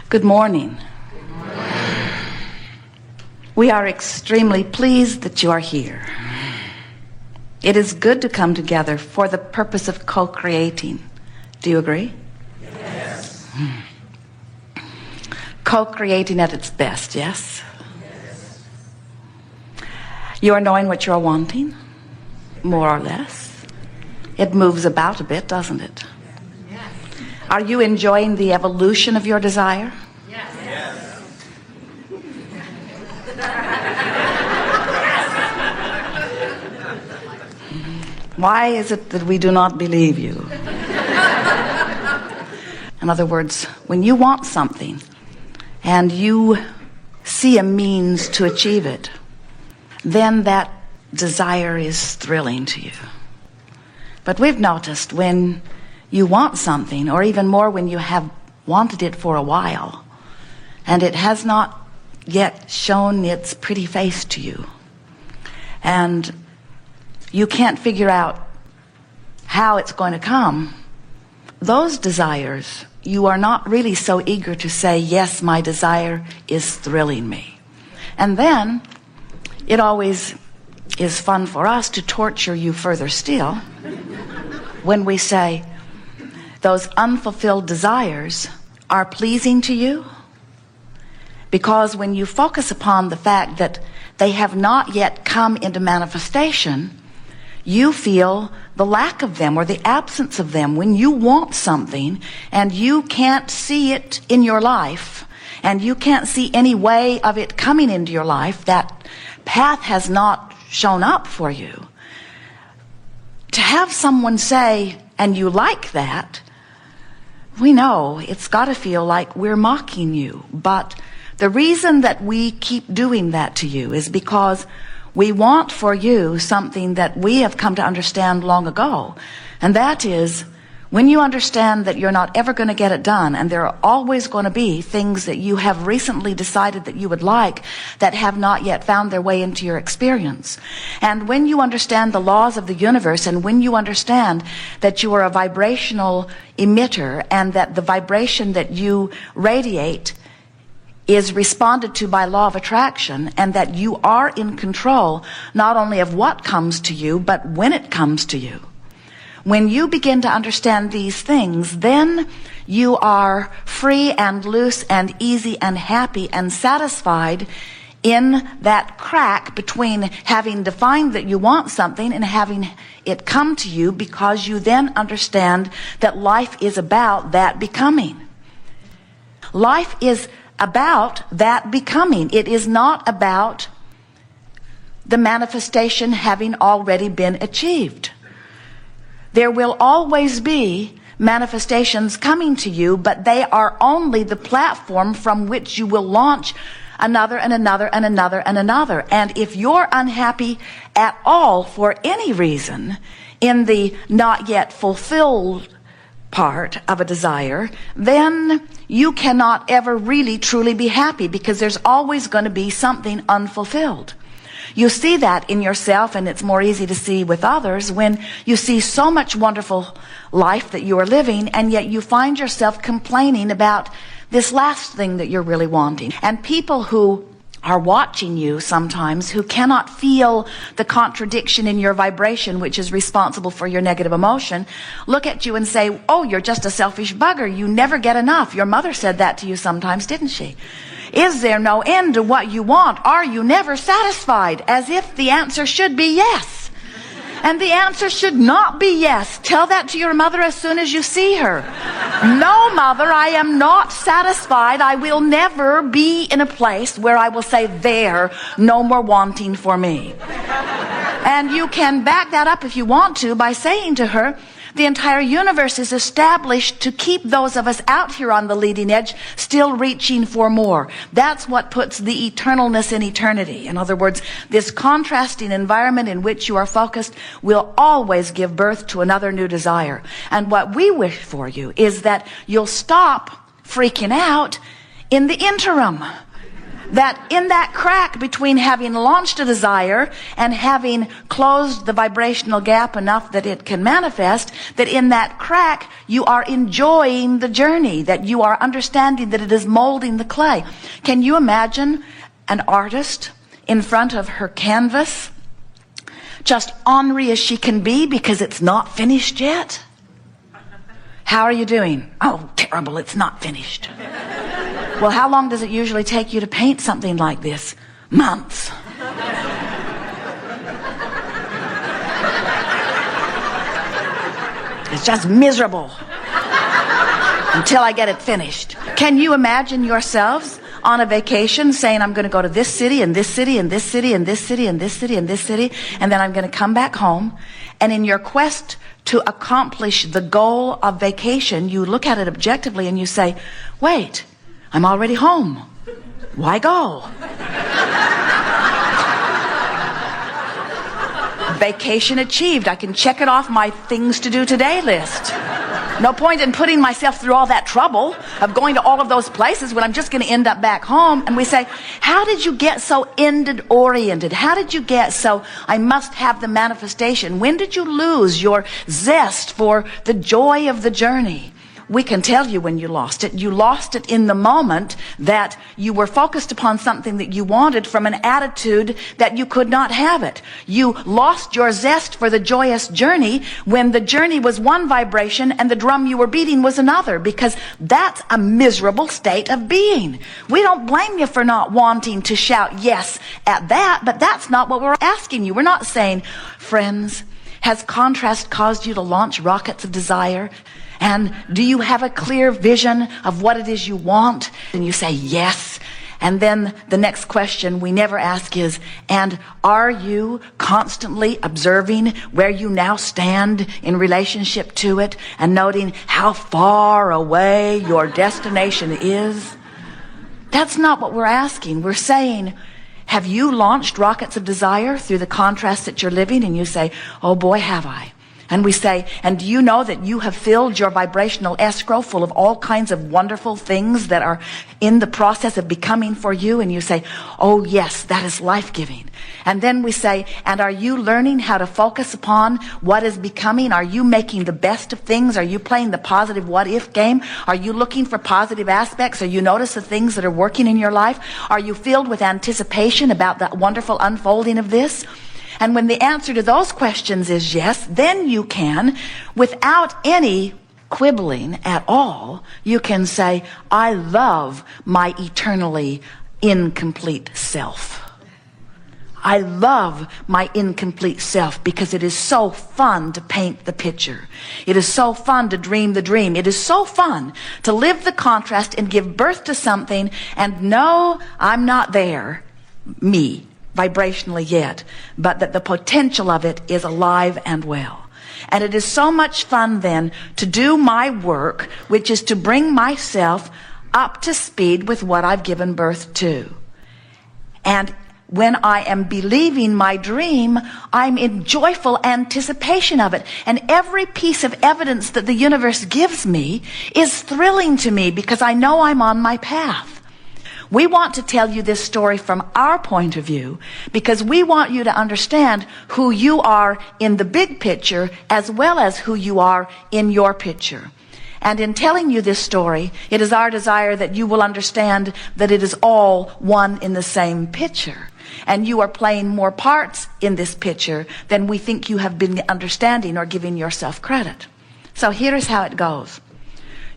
Good morning. We are extremely pleased that you are here. It is good to come together for the purpose of co-creating. Do you agree? Yes. Co-creating at its best, yes? You are knowing what you are wanting, more or less. It moves about a bit, doesn't it? Are you enjoying the evolution of your desire? Yes. Why is it that we do not believe you? In other words, when you want something and you see a means to achieve it, then that desire is thrilling to you. But we've noticed when you want something, or even more when you have wanted it for a while, and it has not yet shown its pretty face to you, and you can't figure out how it's going to come, those desires, you are not really so eager to say, yes, my desire is thrilling me. And then it always is fun for us to torture you further still when we say, those unfulfilled desires are pleasing to you, because when you focus upon the fact that they have not yet come into manifestation, you feel the lack of them or the absence of them. When you want something and you can't see it in your life, and you can't see any way of it coming into your life, that path has not shown up for you. To have someone say, and you like that, we know it's got to feel like we're mocking you. But the reason that we keep doing that to you is because we want for you something that we have come to understand long ago. And that is, when you understand that you're not ever going to get it done, and there are always going to be things that you have recently decided that you would like that have not yet found their way into your experience. And when you understand the laws of the universe, and when you understand that you are a vibrational emitter, and that the vibration that you radiate is responded to by law of attraction, and that you are in control not only of what comes to you, but when it comes to you. When you begin to understand these things, then you are free and loose and easy and happy and satisfied in that crack between having defined that you want something and having it come to you, because you then understand that life is about that becoming. Life is about that becoming. It is not about the manifestation having already been achieved. There will always be manifestations coming to you, but they are only the platform from which you will launch another and another and another and another. And if you're unhappy at all for any reason in the not yet fulfilled part of a desire, then you cannot ever really truly be happy, because there's always going to be something unfulfilled. You see that in yourself, and it's more easy to see with others when you see so much wonderful life that you are living, and yet you find yourself complaining about this last thing that you're really wanting. And people who are watching you sometimes, who cannot feel the contradiction in your vibration, which is responsible for your negative emotion, look at you and say, oh, you're just a selfish bugger. You never get enough. Your mother said that to you sometimes, didn't she? Is there no end to what you want? Are you never satisfied? As if the answer should be yes. And the answer should not be yes. Tell that to your mother as soon as you see her. No, mother, I am not satisfied. I will never be in a place where I will say, there, no more wanting for me. And you can back that up if you want to by saying to her, the entire universe is established to keep those of us out here on the leading edge still reaching for more. That's what puts the eternalness in eternity. In other words, this contrasting environment in which you are focused will always give birth to another new desire. And what we wish for you is that you'll stop freaking out in the interim. That in that crack between having launched a desire and having closed the vibrational gap enough that it can manifest, that in that crack you are enjoying the journey, that you are understanding that it is molding the clay. Can you imagine an artist in front of her canvas, just ornery as she can be because it's not finished yet? How are you doing? Oh, terrible, it's not finished. Well, how long does it usually take you to paint something like this? Months. It's just miserable until I get it finished. Can you imagine yourselves on a vacation saying, I'm going to go to this city and this city and this city and this city and this city and this city, and then I'm going to come back home, and in your quest to accomplish the goal of vacation, you look at it objectively and you say, wait, I'm already home. Why go? Vacation achieved. I can check it off my things to do today list. No point in putting myself through all that trouble of going to all of those places when I'm just going to end up back home. And we say, how did you get so ended oriented? How did you get so I must have the manifestation? When did you lose your zest for the joy of the journey? We can tell you when you lost it. You lost it in the moment that you were focused upon something that you wanted from an attitude that you could not have it. You lost your zest for the joyous journey when the journey was one vibration and the drum you were beating was another, because that's a miserable state of being. We don't blame you for not wanting to shout yes at that, but that's not what we're asking you. We're not saying, friends, has contrast caused you to launch rockets of desire? And do you have a clear vision of what it is you want? And you say yes. And then the next question we never ask is, and are you constantly observing where you now stand in relationship to it and noting how far away your destination is? That's not what we're asking. We're saying, have you launched rockets of desire through the contrast that you're living? And you say, oh boy, have I. And we say, and do you know that you have filled your vibrational escrow full of all kinds of wonderful things that are in the process of becoming for you? And you say, oh yes, that is life-giving. And then we say, and are you learning how to focus upon what is becoming? Are you making the best of things? Are you playing the positive what-if game? Are you looking for positive aspects? Are you notice the things that are working in your life? Are you filled with anticipation about the wonderful unfolding of this? And when the answer to those questions is yes, then you can, without any quibbling at all, you can say, I love my eternally incomplete self. I love my incomplete self because it is so fun to paint the picture. It is so fun to dream the dream. It is so fun to live the contrast and give birth to something and know I'm not there, me, vibrationally yet, but that the potential of it is alive and well. And it is so much fun then to do my work, which is to bring myself up to speed with what I've given birth to. And when I am believing my dream, I'm in joyful anticipation of it. And every piece of evidence that the universe gives me is thrilling to me because I know I'm on my path. We want to tell you this story from our point of view because we want you to understand who you are in the big picture as well as who you are in your picture. And in telling you this story, it is our desire that you will understand that it is all one in the same picture. And you are playing more parts in this picture than we think you have been understanding or giving yourself credit. So here's how it goes.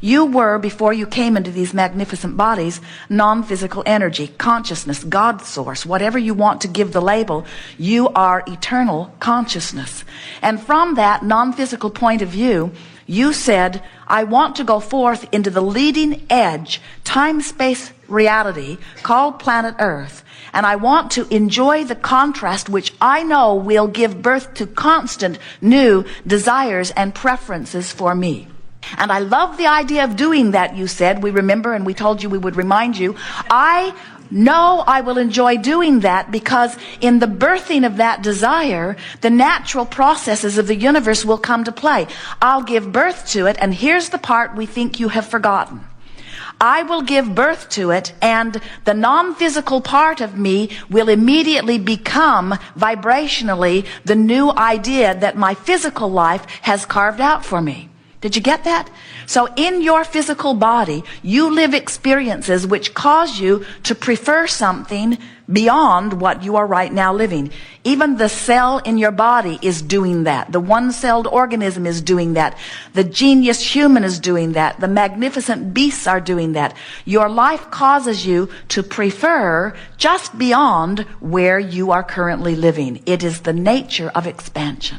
You were, before you came into these magnificent bodies, non-physical energy, consciousness, God source, whatever you want to give the label, you are eternal consciousness. And from that non-physical point of view, you said, I want to go forth into the leading edge, time-space reality called planet Earth. And I want to enjoy the contrast which I know will give birth to constant new desires and preferences for me. And I love the idea of doing that, you said. We remember, and we told you we would remind you. I know I will enjoy doing that because in the birthing of that desire, the natural processes of the universe will come to play. I'll give birth to it, and here's the part we think you have forgotten. I will give birth to it, and the non-physical part of me will immediately become vibrationally the new idea that my physical life has carved out for me. Did you get that? So in your physical body, you live experiences which cause you to prefer something beyond what you are right now living. Even the cell in your body is doing that. The one-celled organism is doing that. The genius human is doing that. The magnificent beasts are doing that. Your life causes you to prefer just beyond where you are currently living. It is the nature of expansion.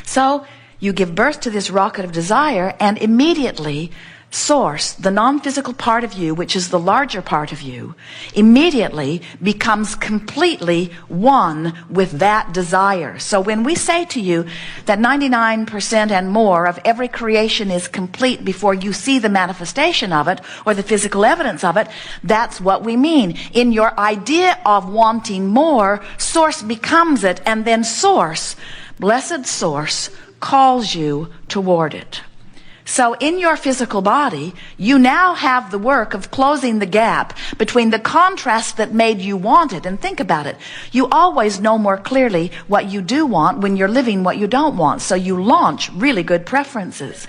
So you give birth to this rocket of desire, and immediately Source, the non-physical part of you, which is the larger part of you, immediately becomes completely one with that desire. So when we say to you that 99% and more of every creation is complete before you see the manifestation of it or the physical evidence of it, that's what we mean. In your idea of wanting more, Source becomes it, and then Source, blessed Source, calls you toward it. So in your physical body, you now have the work of closing the gap between the contrast that made you want it. And think about it. You always know more clearly what you do want when you're living what you don't want. So you launch really good preferences.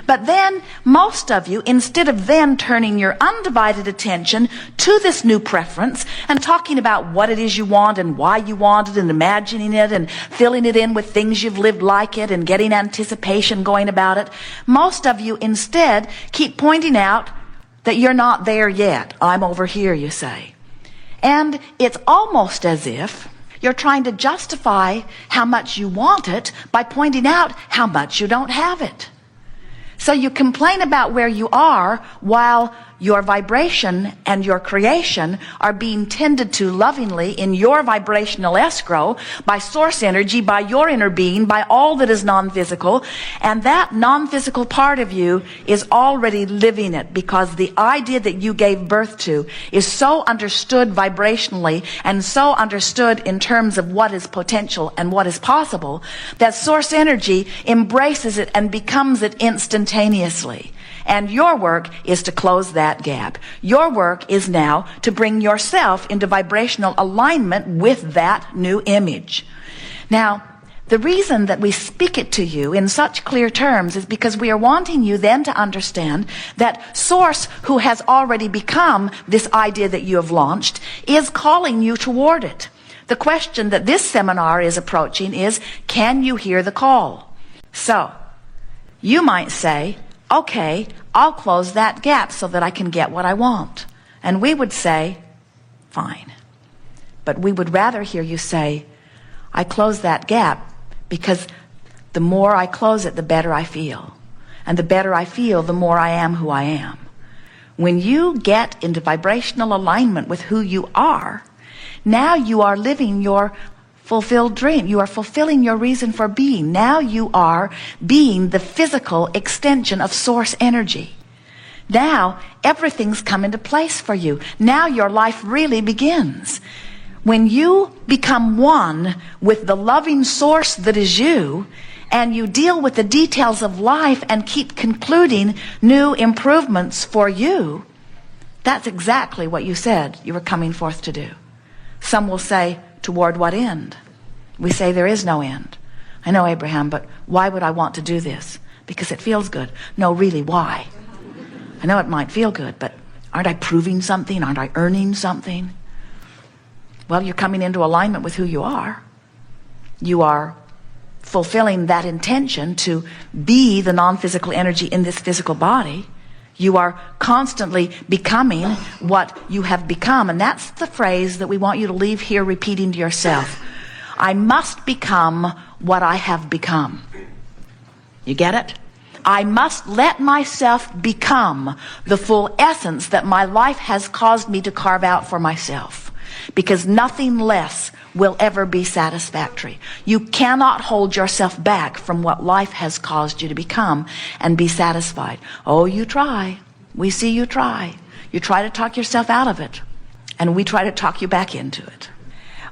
But then most of you, instead of then turning your undivided attention to this new preference and talking about what it is you want and why you want it and imagining it and filling it in with things you've lived like it and getting anticipation going about it, most of you instead keep pointing out that you're not there yet. I'm over here, you say. And it's almost as if you're trying to justify how much you want it by pointing out how much you don't have it. So you complain about where you are while your vibration and your creation are being tended to lovingly in your vibrational escrow by source energy, by your inner being, by all that is non-physical. And that non-physical part of you is already living it, because the idea that you gave birth to is so understood vibrationally and so understood in terms of what is potential and what is possible that source energy embraces it and becomes it instantaneously. And your work is to close that gap. Your work is now to bring yourself into vibrational alignment with that new image. Now, the reason that we speak it to you in such clear terms is because we are wanting you then to understand that Source, who has already become this idea that you have launched, is calling you toward it. The question that this seminar is approaching is, can you hear the call? So, you might say, okay, I'll close that gap so that I can get what I want. And we would say, fine. But we would rather hear you say, I close that gap because the more I close it, the better I feel. And the better I feel, the more I am who I am. When you get into vibrational alignment with who you are, now you are living your fulfilled dream. You are fulfilling your reason for being. Now you are being the physical extension of source energy. Now everything's come into place for you. Now your life really begins. When you become one with the loving source that is you, and you deal with the details of life and keep concluding new improvements for you, that's exactly what you said you were coming forth to do. Some will say, toward what end? We say there is no end. I know, Abraham, but why would I want to do this? Because it feels good. No, really, why? I know it might feel good, but aren't I proving something? Aren't I earning something? Well, you're coming into alignment with who you are. You are fulfilling that intention to be the non-physical energy in this physical body. You are constantly becoming what you have become. And that's the phrase that we want you to leave here repeating to yourself. I must become what I have become. You get it? I must let myself become the full essence that my life has caused me to carve out for myself. Because nothing less will ever be satisfactory. You cannot hold yourself back from what life has caused you to become and be satisfied. Oh, you try. We see you try. You try to talk yourself out of it, and we try to talk you back into it.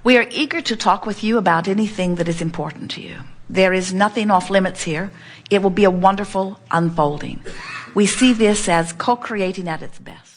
We are eager to talk with you about anything that is important to you. There is nothing off limits here. It will be a wonderful unfolding. We see this as co-creating at its best.